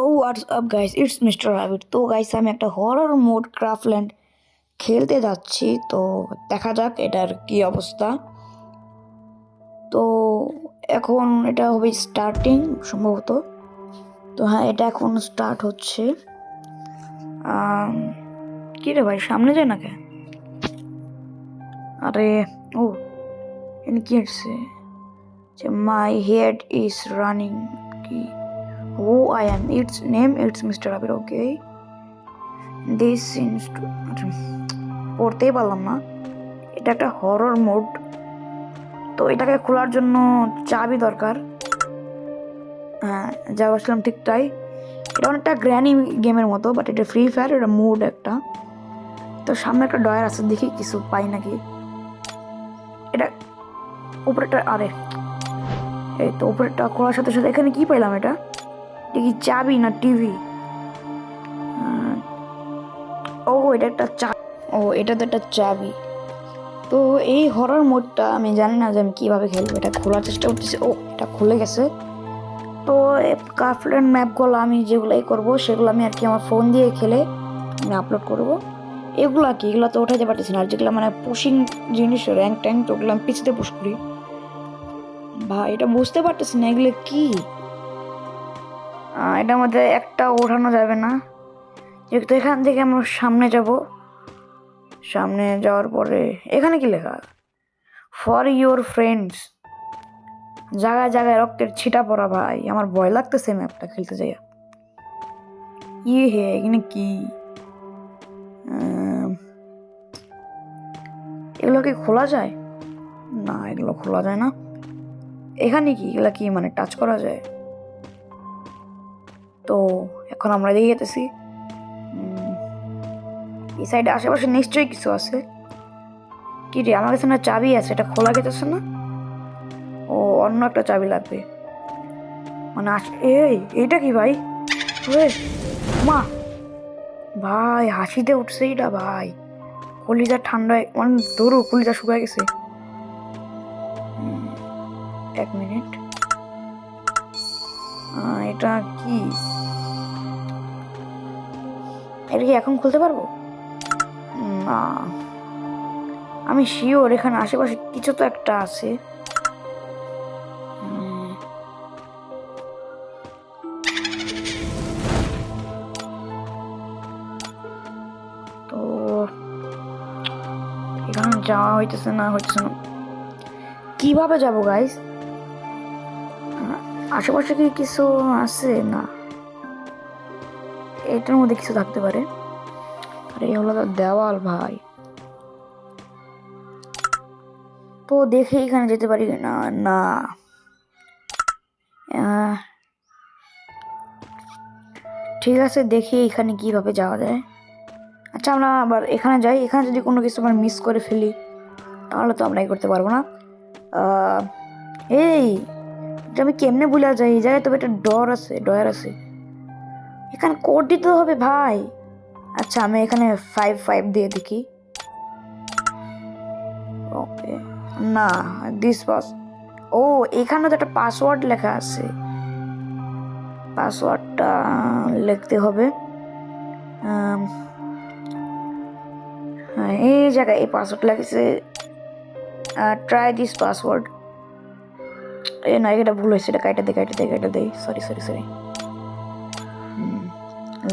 What's up guys, it's mister rabbit. তো guys, আমি একটা হরর মোড ক্রাফটল্যান্ড খেলতে যাচ্ছি। তো দেখা যাক এটার কি অবস্থা। তো এখন এটা হবে স্টার্টিং সম্ভবত। তো হ্যাঁ, এটা এখন স্টার্ট হচ্ছে। কি রে ভাই, সামনে যায় না কে? আরে ও, এখানে কি আসছে? যে মাই হেড ইজ রানিং, কি who I am, it's name it's mister rabbit. Okay, this seems to, পড়তেই পারলাম না। এটা একটা হরর মোড। তো এটাকে খোলার জন্য চাবি দরকার। হ্যাঁ, যা বলছিলাম ঠিক তাই। এটা অনেকটা গ্র্যানি গেমের মতো, বাট এটা ফ্রি ফায়ার, এটা মোড একটা। তো সামনে একটা ডয়ার আছে, দেখি কিছু পাই নাকি। এটা উপরেটা, আরে এই তো উপরেরটা খোলার সাথে সাথে এখানে কি পাইলাম? এটা কি চাবি না টিভি? ও এটা একটা ও এটা তো একটা চাবি। তো এই হরর মোডটা আমি জানি না যে আমি কিভাবে খেলবো। এটা খোলার চেষ্টা করতেছি। ও, এটা খুলে গেছে। তো ক্রাফটল্যান্ড ম্যাপগুলো আমি যেগুলো করবো সেগুলো আমি আর কি আমার ফোন দিয়ে খেলে আমি আপলোড করবো। এগুলা কি, এগুলো তো ওঠাইতে পারতেছি না। আর যেগুলো মানে পুশিং জিনিস, র্যাঙ্ক ট্যাঙ্ক, তো ওগুলো আমি পিছিয়ে পুশ করি। ভাই এটা বুঝতে পারতেছি না এগুলো কি। এটার মধ্যে একটা ওঠানো যাবে না, যেহেতু এখান থেকে আমরা সামনে যাব। সামনে যাওয়ার পরে এখানে কি লেখা? For your friends. জায়গায় জায়গায় রক্তের ছিটা পড়া। ভাই আমার ভয় লাগতেছে ম্যাপটা খেলতে যাই। হে, এখানে কি? এগুলো কি খোলা যায়? না, এগুলো খোলা যায় না। এখানে কি, এগুলা কি মানে টাচ করা যায়? তো এখন আমরা দেখে যেতেছি এই সাইডে আশেপাশে নিশ্চয়ই কিছু আছে। কি রে, আমার কাছে না চাবি আছে, এটা খোলা গেতেছে না। ও, অন্য একটা চাবি লাগবে মানে। এই এইটা কি ভাই? মা ভাই, হাসিতে উঠছে এটা ভাই। কলিজা ঠান্ডায় মানে ধরু, কলিজা শুকায় গেছে। এক মিনিট, এটা কি? এটা কি এখন খুলতে পারবো? না, আমি শিওর এখানে আশেপাশে কিছু তো একটা আছে। তো এখানে যাওয়া হইতেছে না। কিভাবে যাবো গাইস? আশেপাশে কি কিছু আছে? না, এটার মধ্যে কিছু থাকতে পারে। আরে এই হলো দেওয়াল ভাই। তো দেখে এখানে যেতে পারি না। না, ঠিক আছে, দেখি এখানে কিভাবে যাওয়া যায়। আচ্ছা, আমরা আবার এখানে যাই। এখানে যদি কোনো কিছু আমরা মিস করে ফেলি তাহলে তো আমরা করতে পারবো না। এই আমি কেমনে ভুলে যাই? এই জায়গায় তবে একটা ডয়ার আছে। এখানে কোড দিতে হবে ভাই। আচ্ছা, আমি এখানে 5 দিয়ে দেখি। ওকে, না, দিস পাস। ও, এখানে তো একটা পাসওয়ার্ড লেখা আছে। পাসওয়ার্ডটা লিখতে হবে। হ্যাঁ, এই জায়গায় এই পাসওয়ার্ড লেগেছে। Try this password. না, এটা ভুল হয়েছে। এটা কাইটা দে। সরি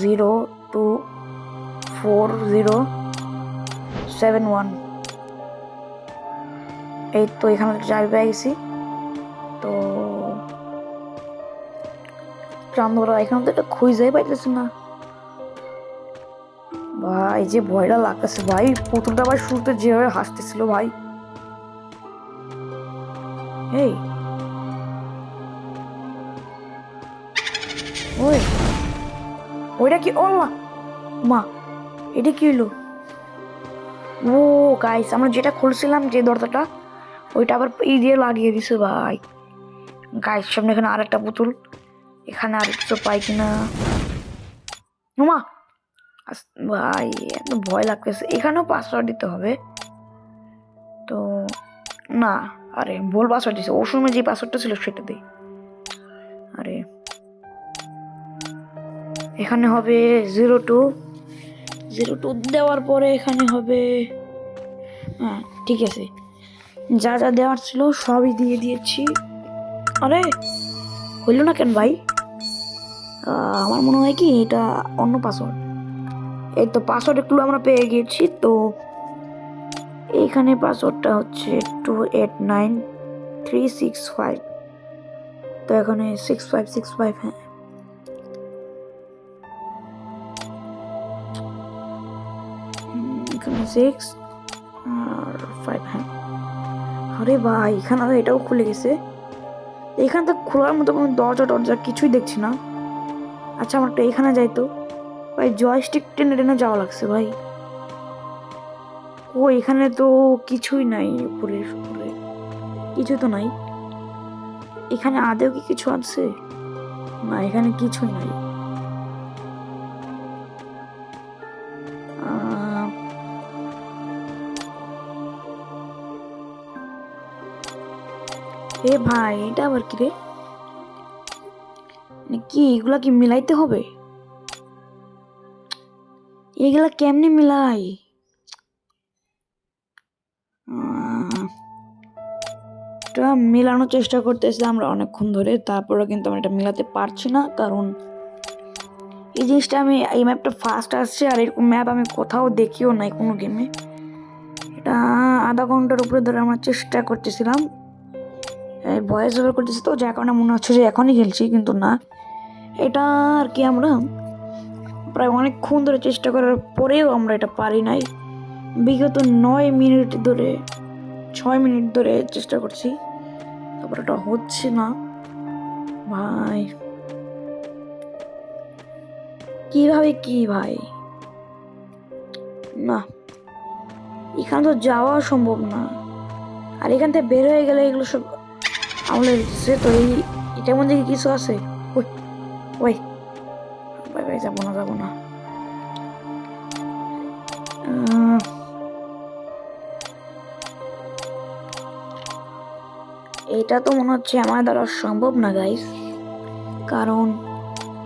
024071। এই তো এখানে চাবি পেয়ে গেছি। তো আমরা এখানে তো এটা খুঁজেই পাইতেছি না ভাই। যে ভয়টা লাগতেছে ভাই, পুতুলটা ভাই শুরুতে যেভাবে হাসতেছিল ভাই। এই ওই, ওইটা কি? ও মা, এটা কি হইলো? ও গাইস, আমরা যেটা খুলছিলাম যে দরজাটা, ওইটা আবার ই দিয়ে লাগিয়ে দিছে ভাই। গাইস, সামনে এখানে আর একটা পুতুল। এখানে আর কিছু পাই কিনা? মা ভাই, এত ভয় লাগতেছে। এখানেও পাসওয়ার্ড দিতে হবে তো। না, আরে ভুল পাসওয়ার্ড দিছে। ওর সময় যে পাসওয়ার্ডটা ছিল সেটা দিই। আরে এখানে হবে 02 দেওয়ার পরে এখানে হবে, হ্যাঁ ঠিক আছে, যা যা দেওয়ার ছিল সবই দিয়ে দিয়েছি। আরে হইল না কেন ভাই? আমার মনে হয় কি এটা অন্য পাসওয়ার্ড। এই তো পাসওয়ার্ড ক্লু আমরা পেয়ে গিয়েছি। তো এইখানে পাসওয়ার্ডটা হচ্ছে 289365। তো এখানে 6565, হ্যাঁ এখানে 6 আর 5, হ্যাঁ। আরে ভাই এখানে এটাও খুলে গেছে। এখান থেকে খোলার মতো কোনো দরজা টরজা কিছুই দেখছি না। আচ্ছা আমার একটা এখানে যাই তো ভাই, জয়স্টিক টেনে টেনে যাওয়া লাগছে ভাই। ও এখানে তো কিছুই নাই, উপরে উপরে কিছু তো নাই। এখানে আদেও কি কিছু আছে? না এখানে কিছুই নাই। এ ভাই এটা আবার কি রে? কি এগুলা কি মিলাইতে হবে? এগুলা কেমনে মিলাই? এটা মেলানোর চেষ্টা করতেছি আমরা অনেকক্ষণ ধরে, তারপরে কিন্তু আমরা এটা মেলাতে পারছি না, কারণ এই জিনিসটা আমি এই ম্যাপটা ফার্স্ট আসছে, আর এরকম ম্যাপ আমি কোথাও দেখিও নাই কোনো গেমে। এটা আধা ঘন্টার উপরে ধরে আমরা চেষ্টা করতেছিলাম, ভয়েস ওভার করতেছি, তো যার কারণে মনে হচ্ছে যে এখনই খেলছি, কিন্তু না। এটা আর কি আমরা প্রায় অনেকক্ষণ ধরে চেষ্টা করার পরেও আমরা এটা পারি নাই। বিগত 9 মিনিট ধরে 6 মিনিট ধরে চেষ্টা করছি, তারপর এটা হচ্ছে না ভাই। কিভাবে কি ভাই? না এখানে তো যাওয়া সম্ভব না, আর এখান থেকে বের হয়ে গেলে এগুলো সব আমলে দিচ্ছে। তো এটার মধ্যে কি কিছু আছে? ওই ওই ভাই ভাই যাবো না। এটা তো মনে হচ্ছে আমার দ্বারা সম্ভব না গাইস, কারণ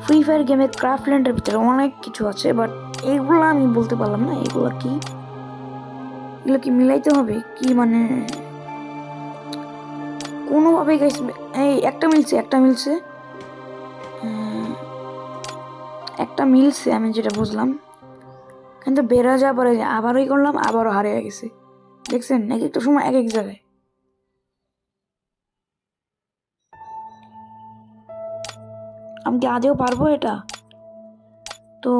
ফ্রি ফায়ার গেমে ক্রাফটল্যান্ডের ভিতরে অনেক কিছু আছে, বাট এগুলো আমি বলতে পারলাম না এগুলো কি। এগুলো কি মিলাইতে হবে কি, মানে কোনোভাবে গাইস। এই একটা মিলছে আমি যেটা বুঝলাম, কিন্তু বেরো যাওয়ার পরে আবারই করলাম, আবারও হারিয়ে গেছে। দেখছেন এক একটা সময় এক এক জায়গায়। আমি কি আদেও পারবো এটা? তো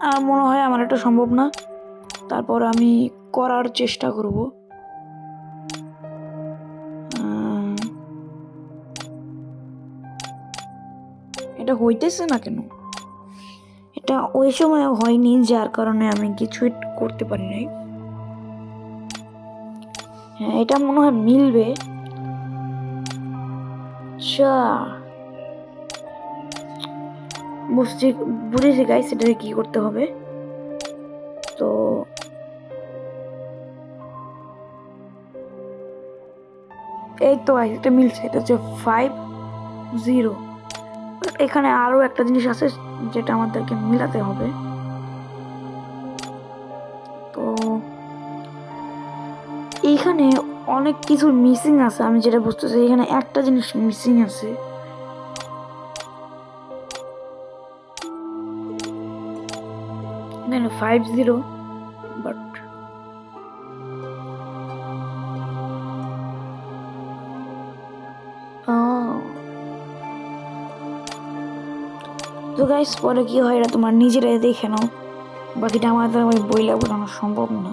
আমার মনে হয় আমার এটা সম্ভব না, তারপর আমি করার চেষ্টা করব। এটা হইতেছে না কেন? এটা ওই সময় হয়নি, যার কারণে আমি কিছুই করতে পারি নাই। হ্যাঁ এটা মনে হয় মিলবে। আচ্ছা বুঝেছি গাইস, এটাকে কি করতে হবে। তো এই তো এটা মিলছে, এটা হচ্ছে 50। এখানে আরো একটা জিনিস আছে যেটা আমাদেরকে মিলাতে হবে। তো এইখানে অনেক কিছু মিসিং আছে, আমি যেটা বুঝতেছি এখানে একটা জিনিস মিসিং আছে। না 50, বাট তো গাইস পরে কি হয় এটা তোমার নিজেরাই দেখে নাও, বাকিটা আমাদের ওই বইলা বোঝানো সম্ভব না।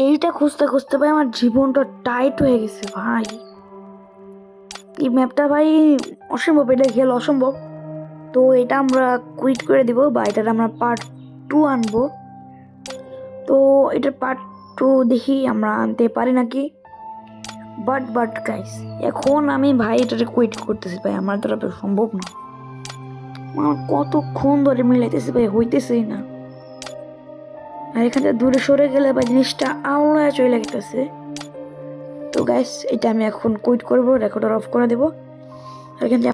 এইটা খুঁজতে খুঁজতে ভাই আমার জীবনটা টাইট হয়ে গেছে ভাই। এই ম্যাপটা ভাই অসম্ভব, এটা খেল অসম্ভব। তো এটা আমরা কুইট করে দিব বা এটার আমরা পার্ট 2 আনবো। তো এটার পার্ট 2 দেখি আমরা আনতে পারি নাকি। বাট গাইস, এখন আমি ভাই এটাকে কুইট করতেছি ভাই, আমার দ্বারা তো সম্ভব না। আমার কতক্ষণ ধরে মিলাইতেছি ভাই, হইতেছেই না। আর এখান থেকে দূরে সরে গেলে ভাই জিনিসটা আওড়ায় চলে গেতেছে। তো গাইস এটা আমি এখন কুইট করবো, রেকর্ডার অফ করে দেবো। আর এখান থেকে